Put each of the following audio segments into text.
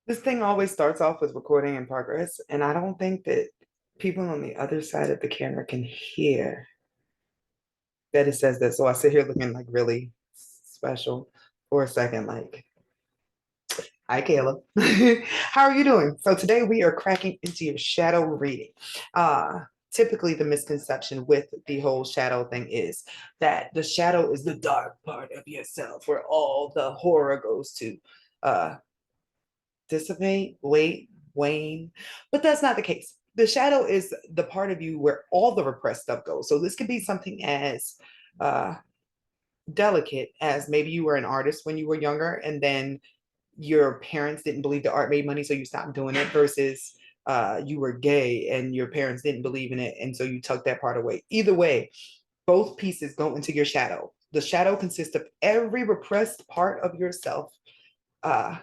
This thing always starts off with recording in progress, and I don't think that people on the other side of the camera can hear that it says that. So I sit here looking like really special for a second, like, hi, Kayla. How are you doing? So today we are cracking into your shadow reading. Typically, the misconception with the whole shadow thing is that the shadow is the dark part of yourself where all the horror goes to. Uh, dissipate, wane. But that's not the case. The shadow is the part of you where all the repressed stuff goes. So this could be something as uh, delicate as maybe you were an artist when you were younger, and then your parents didn't believe the art made money, so you stopped doing it, versus you were gay and your parents didn't believe in it, and so you tucked that part away. Either way, both pieces go into your shadow. The shadow consists of every repressed part of yourself uh,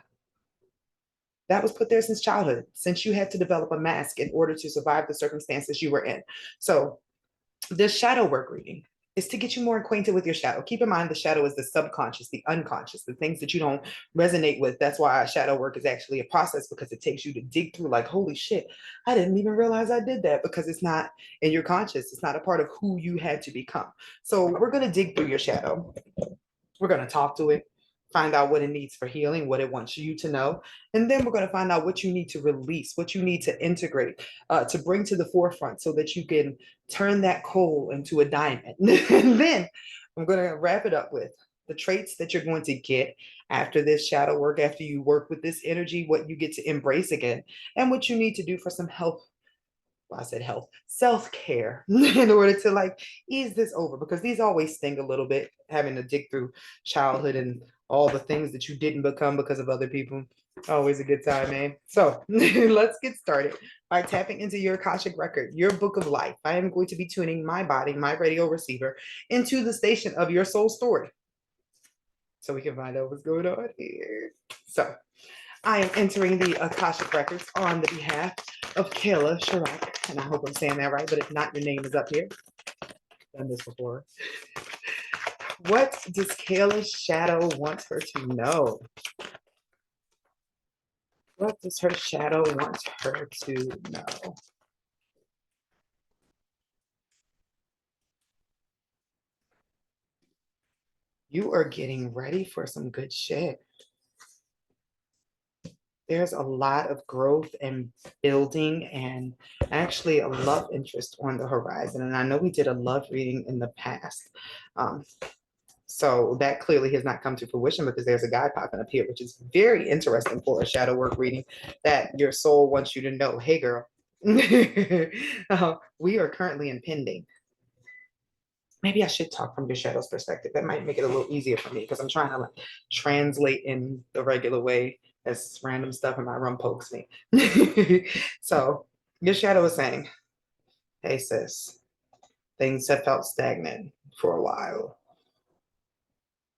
that was put there since childhood, since you had to develop a mask in order to survive the circumstances you were in. So, this shadow work reading is to get you more acquainted with your shadow. Keep in mind, the shadow is the subconscious, the unconscious, the things that you don't resonate with. That's why shadow work is actually a process, because it takes you to dig through, like, holy shit, I didn't even realize I did that, because it's not in your conscious. It's not a part of who you had to become. So, we're going to dig through your shadow. We're going to talk to it, find out what it needs for healing, what it wants you to know. And then we're going to find out what you need to release, what you need to integrate, to bring to the forefront so that you can turn that coal into a diamond. And then I'm going to wrap it up with the traits that you're going to get after this shadow work, after you work with this energy, what you get to embrace again, and what you need to do for some health. Well, I said health, self-care in order to like ease this over, because these always sting a little bit, having to dig through childhood and all the things that you didn't become because of other people. Always a good time, man. So let's get started by tapping into your Akashic record, your book of life. I am going to be tuning my body, my radio receiver, into the station of your soul story so we can find out what's going on here. So I am entering the Akashic Records on the behalf of Kayla Chirac, and I hope I'm saying that right, but if not, your name is up here. I've done this before. What does Kayla's shadow want her to know? What does her shadow want her to know? You are getting ready for some good shit. There's a lot of growth and building, and actually a love interest on the horizon. And I know we did a love reading in the past. Um, So that clearly has not come to fruition, because there's a guy popping up here, which is very interesting for a shadow work reading, that your soul wants you to know, hey, girl, we are currently impending. Maybe I should talk from your shadow's perspective. That might make it a little easier for me, because I'm trying to like translate in the regular way as random stuff in my room pokes me. So your shadow is saying, hey, sis, things have felt stagnant for a while,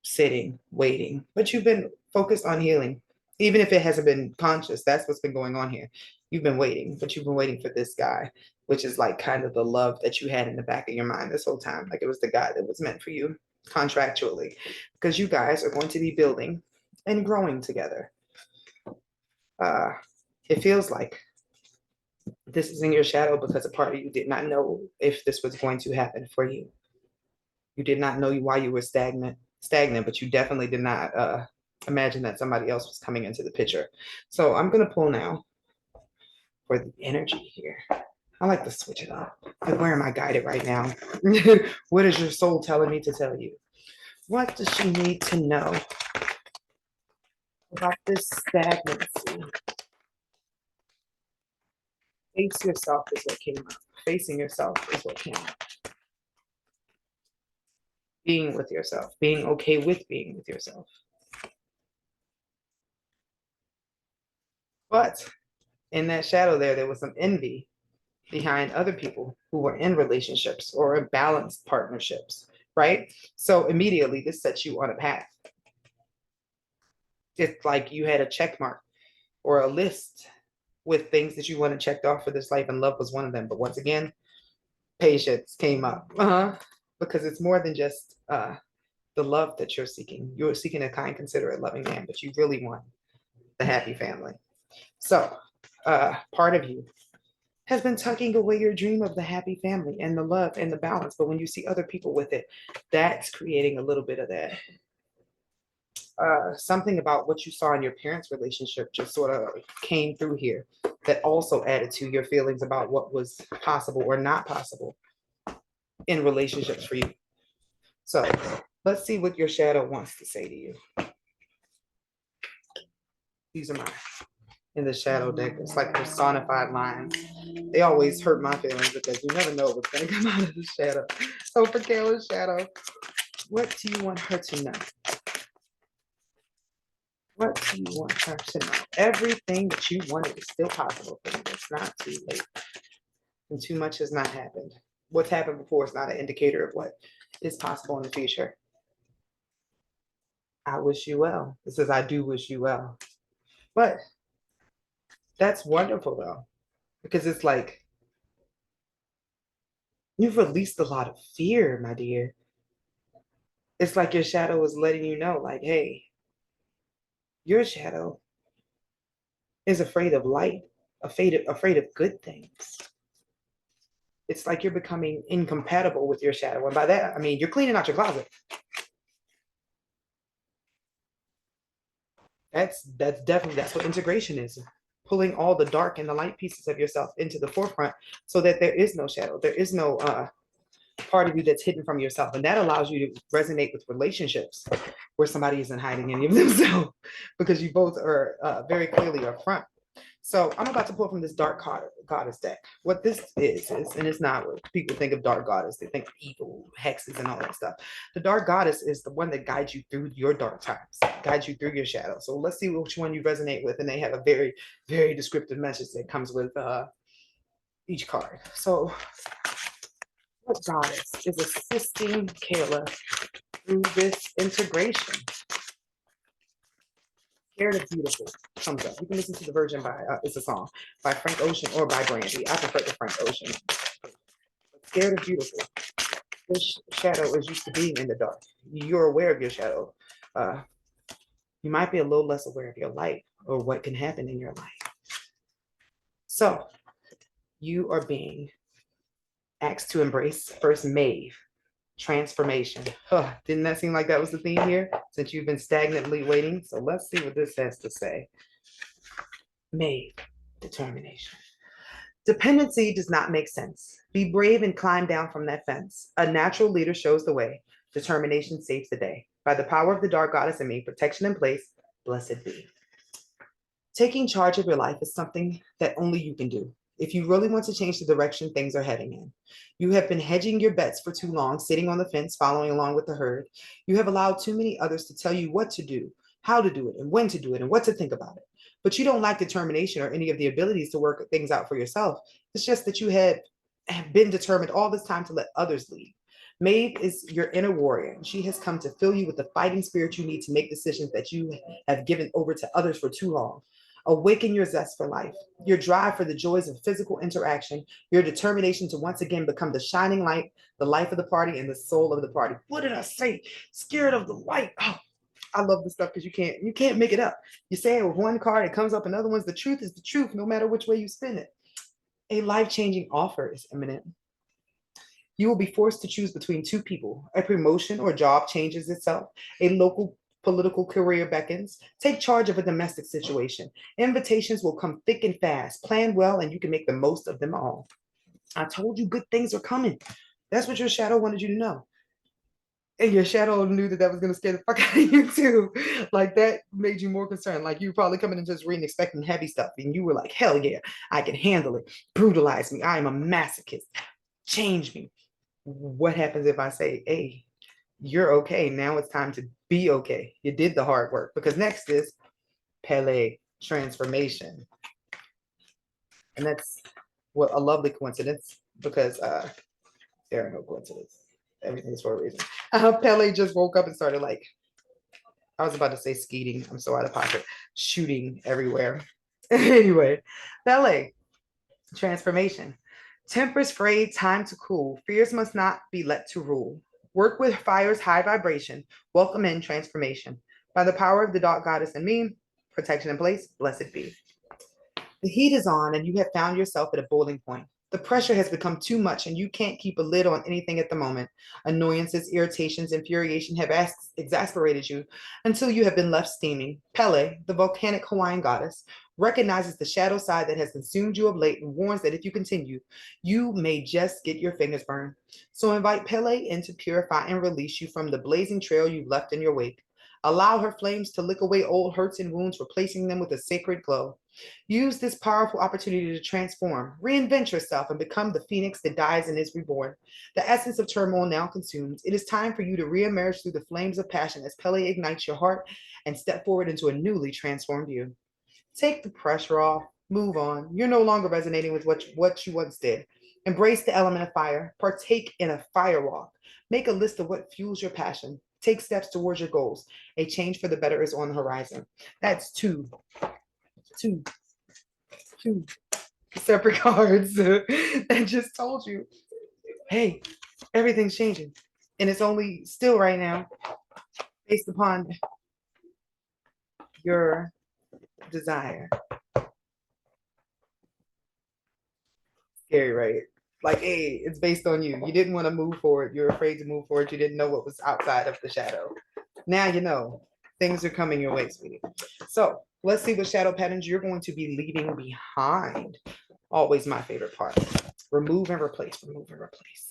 sitting, waiting, but you've been focused on healing. Even if it hasn't been conscious, that's what's been going on here. You've been waiting, but you've been waiting for this guy, which is like kind of the love that you had in the back of your mind this whole time. Like it was the guy that was meant for you contractually, because you guys are going to be building and growing together. Uh, it feels like this is in your shadow because a part of you did not know if this was going to happen for you. You did not know why you were stagnant, but you definitely did not imagine that somebody else was coming into the picture. So I'm gonna pull now for the energy here. I like to switch it up. Like, where am I guided right now? What is your soul telling me to tell you? What does she need to know about this stagnancy? Face yourself is what came up. Facing yourself is what came up. Being with yourself, being okay with being with yourself. But in that shadow there was some envy behind other people who were in relationships or in balanced partnerships, right? So immediately this sets you on a path. It's like you had a check mark or a list with things that you wanted checked off for this life, and love was one of them. But once again, patience came up, because it's more than just the love that you're seeking. You're seeking a kind, considerate, loving man, but you really want the happy family. So, part of you has been tucking away your dream of the happy family and the love and the balance. But when you see other people with it, that's creating a little bit of that. Something about what you saw in your parents' relationship just sort of came through here that also added to your feelings about what was possible or not possible in relationships for you. So let's see what your shadow wants to say to you. These are mine in the shadow deck. It's like personified lines. They always hurt my feelings because you never know what's going to come out of the shadow. So for Kayla's shadow, what do you want her to know? What do you want her to know? Everything that you wanted is still possible for you. It's not too late. And too much has not happened. What's happened before is not an indicator of what is possible in the future. I wish you well. It says, I do wish you well. But that's wonderful, though, because it's like you've released a lot of fear, my dear. It's like your shadow is letting you know, like, hey, your shadow is afraid of light, afraid of good things. It's like you're becoming incompatible with your shadow. And by that, I mean, you're cleaning out your closet. That's definitely, that's what integration is. Pulling all the dark and the light pieces of yourself into the forefront so that there is no shadow. There is no part of you that's hidden from yourself. And that allows you to resonate with relationships where somebody isn't hiding any of themselves because you both are very clearly upfront. So I'm about to pull from this dark goddess deck. What this is, and it's not what people think of dark goddess. They think of evil, hexes, and all that stuff. The dark goddess is the one that guides you through your dark times, guides you through your shadow. So let's see which one you resonate with. And they have a very, very descriptive message that comes with each card. So what goddess is assisting Kayla through this integration? Scared of Beautiful comes up. You can listen to the version by, it's a song, by Frank Ocean or by Brandy. I prefer the Frank Ocean. Scared of Beautiful. This shadow is used to being in the dark. You're aware of your shadow. You might be a little less aware of your light or what can happen in your life. So you are being asked to embrace first Maeve, transformation. Huh, didn't that seem like that was the theme here since you've been stagnantly waiting? So let's see what this has to say. Maeve, determination. Dependency does not make sense. Be brave and climb down from that fence. A natural leader shows the way. Determination saves the day. By the power of the dark goddess in me, protection in place, blessed be. Taking charge of your life is something that only you can do. If you really want to change the direction things are heading in, you have been hedging your bets for too long, sitting on the fence, following along with the herd. You have allowed too many others to tell you what to do, how to do it, and when to do it, and what to think about it. But you don't lack determination or any of the abilities to work things out for yourself. It's just that you have been determined all this time to let others lead. Maeve is your inner warrior, and she has come to fill you with the fighting spirit you need to make decisions that you have given over to others for too long. Awaken your zest for life, your drive for the joys of physical interaction, your determination to once again become the shining light, the life of the party, and the soul of the party. What did I say? Scared of the light. Oh, I love this stuff because you can't make it up. You say it with one card, it comes up another one's the truth is the truth, no matter which way you spin it. A life-changing offer is imminent. You will be forced to choose between two people. A promotion or job changes itself. A local political career beckons. Take charge of a domestic situation. Invitations will come thick and fast. Plan well, and you can make the most of them all. I told you good things are coming. That's what your shadow wanted you to know. And your shadow knew that was going to scare the fuck out of you too. Like that made you more concerned. Like you were probably coming in just reading, expecting heavy stuff. And you were like, hell yeah, I can handle it. Brutalize me. I am a masochist. Change me. What happens if I say, hey, you're okay. Now it's time to be okay. You did the hard work. Because next is Pele transformation. And that's what a lovely coincidence because there are no coincidences. Everything's for a reason. Pele just woke up and started like, I was about to say skeeting. I'm so out of pocket. Shooting everywhere. Anyway, Pele transformation. Tempers frayed, time to cool. Fears must not be let to rule. Work with fire's high vibration. Welcome in transformation. By the power of the dark goddess in me, protection in place, blessed be. The heat is on and you have found yourself at a boiling point. The pressure has become too much and you can't keep a lid on anything at the moment. Annoyances, irritations, infuriation have exasperated you until you have been left steaming. Pele, the volcanic Hawaiian goddess, recognizes the shadow side that has consumed you of late and warns that if you continue, you may just get your fingers burned. So invite Pele in to purify and release you from the blazing trail you've left in your wake. Allow her flames to lick away old hurts and wounds, replacing them with a sacred glow. Use this powerful opportunity to transform, reinvent yourself, and become the phoenix that dies and is reborn. The essence of turmoil now consumes. It is time for you to reemerge through the flames of passion as Pele ignites your heart and step forward into a newly transformed you. Take the pressure off, move on. You're no longer resonating with what you once did. Embrace the element of fire. Partake in a fire walk. Make a list of what fuels your passion. Take steps towards your goals. A change for the better is on the horizon. That's two, two separate cards that just told you, hey, everything's changing. And it's only still right now based upon your desire. Scary, right? Like, hey, it's based on you. You didn't want to move forward. You're afraid to move forward. You didn't know what was outside of the shadow. Now you know things are coming your way, sweetie. So let's see what shadow patterns you're going to be leaving behind. Always my favorite part. Remove and replace, remove and replace.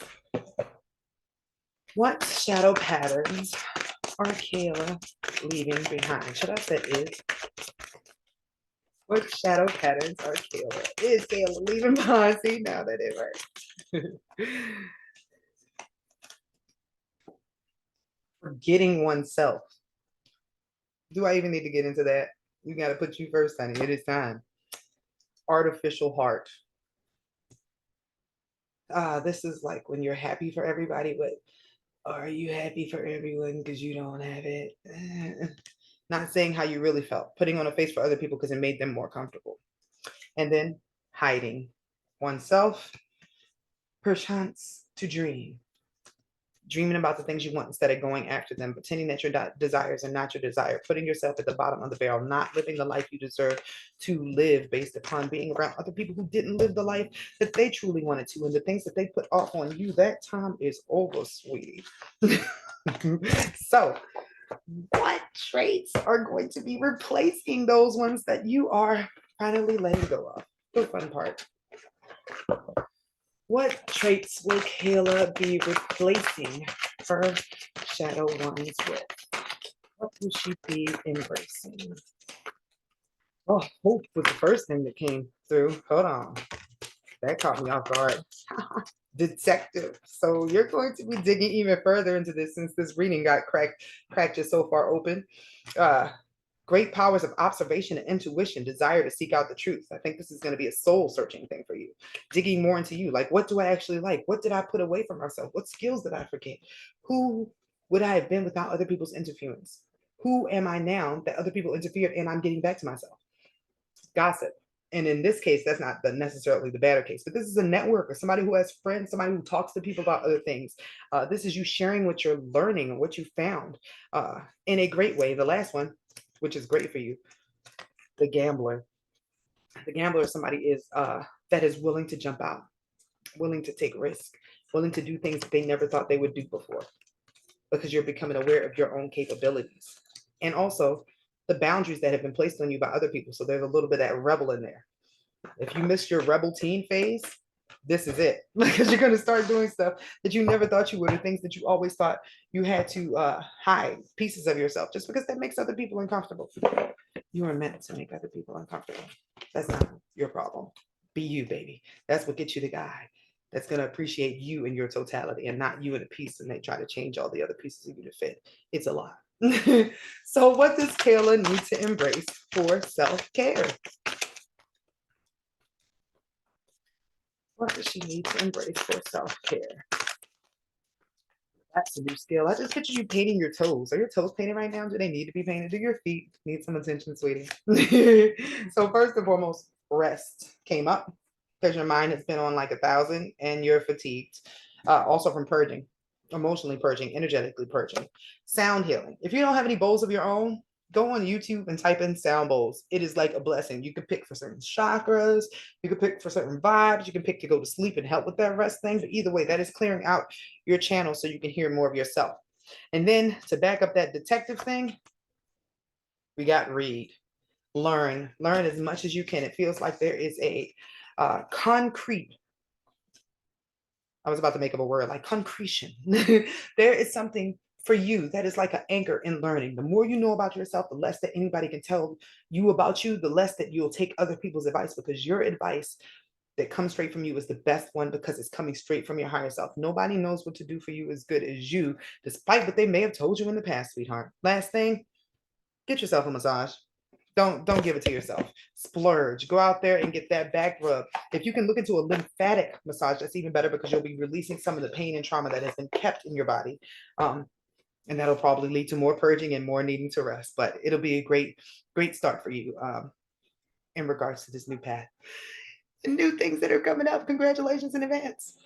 What shadow patterns are Kayla leaving behind? Should I say is? What shadow patterns are Kayla leaving behind? See, now that it works. Forgetting oneself. Do I even need to get into that? You got to put you first, honey. It is time. Artificial heart. This is like when you're happy for everybody, but are you happy for everyone because you don't have it? Not saying how you really felt, putting on a face for other people because it made them more comfortable. And then hiding oneself, perchance to dream. Dreaming about the things you want instead of going after them, pretending that your desires are not your desire, putting yourself at the bottom of the barrel, not living the life you deserve to live based upon being around other people who didn't live the life that they truly wanted to, and the things that they put off on you. That time is over, sweetie. So, what traits are going to be replacing those ones that you are finally letting go of? The fun part. What traits will Kayla be replacing her shadow ones with? What will she be embracing? Oh, hope was the first thing that came through. Hold on. That caught me off guard. Detective. So you're going to be digging even further into this since this reading got cracked just so far open. Great powers of observation and intuition, desire to seek out the truth. I think this is going to be a soul searching thing for you. Digging more into you. Like, what do I actually like? What did I put away from myself? What skills did I forget? Who would I have been without other people's interference? Who am I now that other people interfered and I'm getting back to myself? Gossip. And in this case, that's not necessarily the better case, but this is a network or somebody who has friends, somebody who talks to people about other things. This is you sharing what you're learning and what you found in a great way. The last one, which is great for you, the gambler. The gambler is somebody that is willing to jump out, willing to take risk, willing to do things that they never thought they would do before, because you're becoming aware of your own capabilities. And also the boundaries that have been placed on you by other people. So there's a little bit of that rebel in there. If you missed your rebel teen phase, this is it. Because you're going to start doing stuff that you never thought you would, or things that you always thought you had to hide pieces of yourself just because that makes other people uncomfortable. You are meant to make other people uncomfortable. That's not your problem. Be you, baby. That's what gets you the guy that's going to appreciate you in your totality and not you in a piece, and they try to change all the other pieces of you to fit. It's a lot. So what does Kayla need to embrace for self-care? What does she need to embrace for self-care? That's a new skill. I just picture you painting your toes. Are your toes painted right now? Do they need to be painted? Do your feet need some attention, sweetie? So first and foremost, rest came up because your mind has been on like 1,000 and you're fatigued. Also from purging, emotionally purging, energetically purging. Sound healing. If you don't have any bowls of your own, go on YouTube and type in sound bowls. It is like a blessing. You can pick for certain chakras, you can pick for certain vibes, you can pick to go to sleep and help with that rest thing. But either way, that is clearing out your channel so you can hear more of yourself. And then to back up that detective thing, we got read, learn as much as you can. It feels like there is a concrete, I was about to make up a word like concretion. There is something for you that is like an anchor in learning. The more you know about yourself, the less that anybody can tell you about you, the less that you'll take other people's advice, because your advice that comes straight from you is the best one, because it's coming straight from your higher self. Nobody knows what to do for you as good as you, despite what they may have told you in the past, sweetheart. Last thing, get yourself a massage. Don't give it to yourself. Splurge. Go out there and get that back rub. If you can look into a lymphatic massage, that's even better, because you'll be releasing some of the pain and trauma that has been kept in your body. And that'll probably lead to more purging and more needing to rest. But it'll be a great start for you in regards to this new path and new things that are coming up. Congratulations in advance.